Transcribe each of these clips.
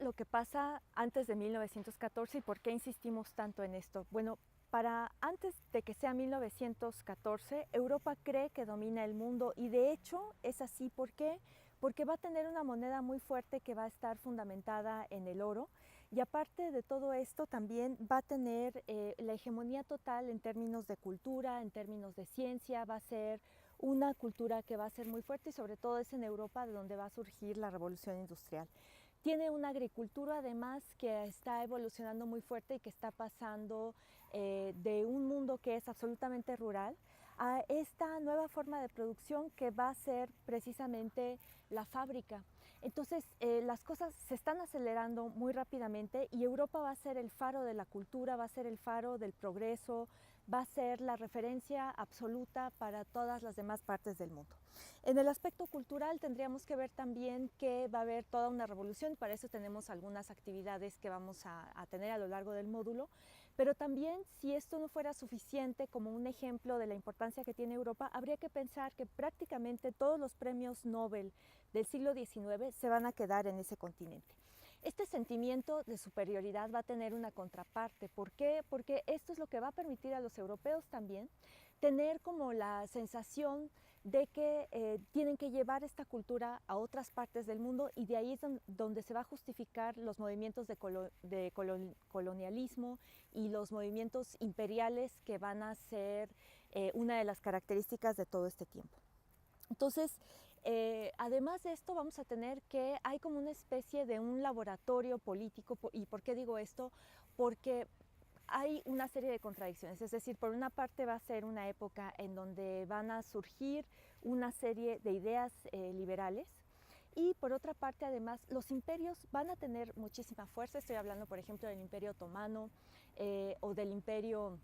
lo que pasa antes de 1914 y por qué insistimos tanto en esto? Bueno, para antes de que sea 1914, Europa cree que domina el mundo y de hecho es así. ¿Por qué? Porque va a tener una moneda muy fuerte que va a estar fundamentada en el oro y aparte de todo esto también va a tener la hegemonía total en términos de cultura, en términos de ciencia, va a ser una cultura que va a ser muy fuerte y sobre todo es en Europa de donde va a surgir la revolución industrial. Tiene una agricultura además que está evolucionando muy fuerte y que está pasando de un mundo que es absolutamente rural a esta nueva forma de producción que va a ser precisamente la fábrica. Entonces las cosas se están acelerando muy rápidamente y Europa va a ser el faro de la cultura, va a ser el faro del progreso, va a ser la referencia absoluta para todas las demás partes del mundo. En el aspecto cultural tendríamos que ver también que va a haber toda una revolución, para eso tenemos algunas actividades que vamos a tener a lo largo del módulo, pero también si esto no fuera suficiente como un ejemplo de la importancia que tiene Europa, habría que pensar que prácticamente todos los premios Nobel del siglo XIX se van a quedar en ese continente. Este sentimiento de superioridad va a tener una contraparte. ¿Por qué? Porque esto es lo que va a permitir a los europeos también tener como la sensación de que tienen que llevar esta cultura a otras partes del mundo y de ahí es donde se va a justificar los movimientos de colonialismo y los movimientos imperiales que van a ser una de las características de todo este tiempo. Entonces, además de esto, vamos a tener que hay como una especie de un laboratorio político. ¿Y por qué digo esto? Porque hay una serie de contradicciones, es decir, por una parte va a ser una época en donde van a surgir una serie de ideas liberales y por otra parte además los imperios van a tener muchísima fuerza. Estoy hablando por ejemplo del Imperio Otomano o del Imperio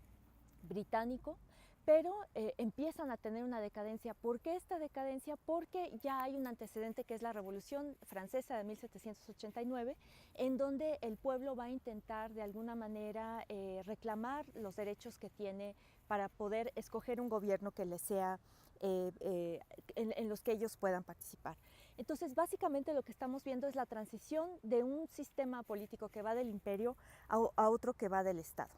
Británico, pero empiezan a tener una decadencia. ¿Por qué esta decadencia? Porque ya hay un antecedente que es la Revolución Francesa de 1789, en donde el pueblo va a intentar de alguna manera reclamar los derechos que tiene para poder escoger un gobierno que les sea en los que ellos puedan participar. Entonces, básicamente lo que estamos viendo es la transición de un sistema político que va del imperio a otro que va del Estado.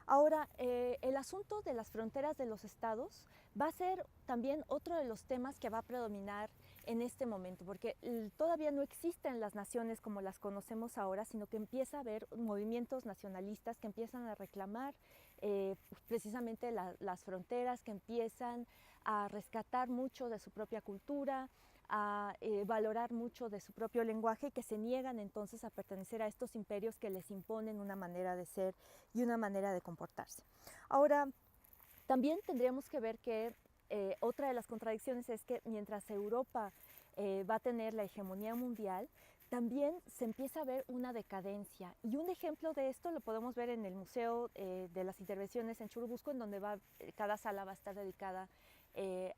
Ahora, el asunto de las fronteras de los estados va a ser también otro de los temas que va a predominar en este momento, porque todavía no existen las naciones como las conocemos ahora, sino que empieza a haber movimientos nacionalistas que empiezan a reclamar precisamente las fronteras, que empiezan a rescatar mucho de su propia cultura, a valorar mucho de su propio lenguaje y que se niegan entonces a pertenecer a estos imperios que les imponen una manera de ser y una manera de comportarse. Ahora, también tendríamos que ver que otra de las contradicciones es que mientras Europa va a tener la hegemonía mundial, también se empieza a ver una decadencia. Y un ejemplo de esto lo podemos ver en el Museo de las Intervenciones en Churubusco, en donde cada sala va a estar dedicada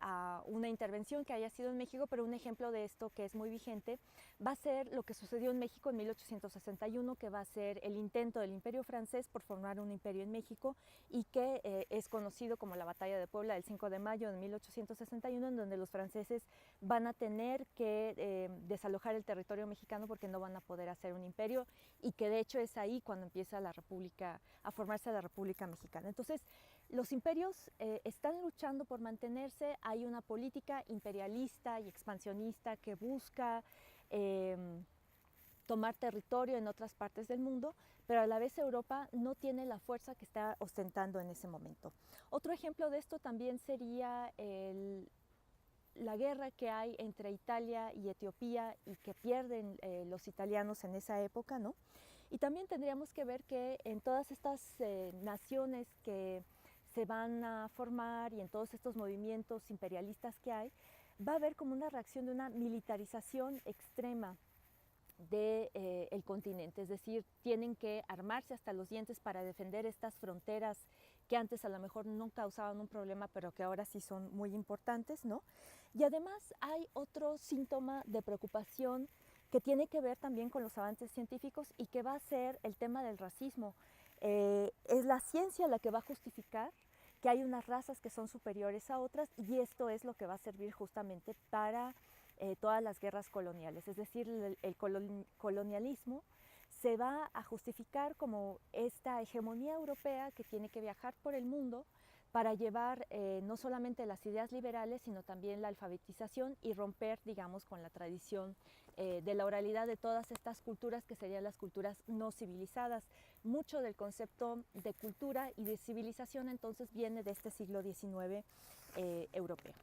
a una intervención que haya sido en México, pero un ejemplo de esto que es muy vigente va a ser lo que sucedió en México en 1861, que va a ser el intento del Imperio francés por formar un imperio en México y que es conocido como la Batalla de Puebla del 5 de mayo de 1861, en donde los franceses van a tener que desalojar el territorio mexicano porque no van a poder hacer un imperio y que de hecho es ahí cuando empieza la República, a formarse la República Mexicana. Entonces, los imperios están luchando por mantenerse, hay una política imperialista y expansionista que busca tomar territorio en otras partes del mundo, pero a la vez Europa no tiene la fuerza que está ostentando en ese momento. Otro ejemplo de esto también sería la guerra que hay entre Italia y Etiopía y que pierden los italianos en esa época, ¿no? Y también tendríamos que ver que en todas estas naciones que se van a formar y en todos estos movimientos imperialistas que hay, va a haber como una reacción de una militarización extrema del continente, es decir, tienen que armarse hasta los dientes para defender estas fronteras que antes a lo mejor no causaban un problema, pero que ahora sí son muy importantes, ¿no? Y además hay otro síntoma de preocupación que tiene que ver también con los avances científicos y que va a ser el tema del racismo. Es la ciencia la que va a justificar que hay unas razas que son superiores a otras y esto es lo que va a servir justamente para todas las guerras coloniales, es decir, el colonialismo se va a justificar como esta hegemonía europea que tiene que viajar por el mundo para llevar no solamente las ideas liberales, sino también la alfabetización y romper, digamos, con la tradición de la oralidad de todas estas culturas que serían las culturas no civilizadas. Mucho del concepto de cultura y de civilización entonces viene de este siglo XIX europeo.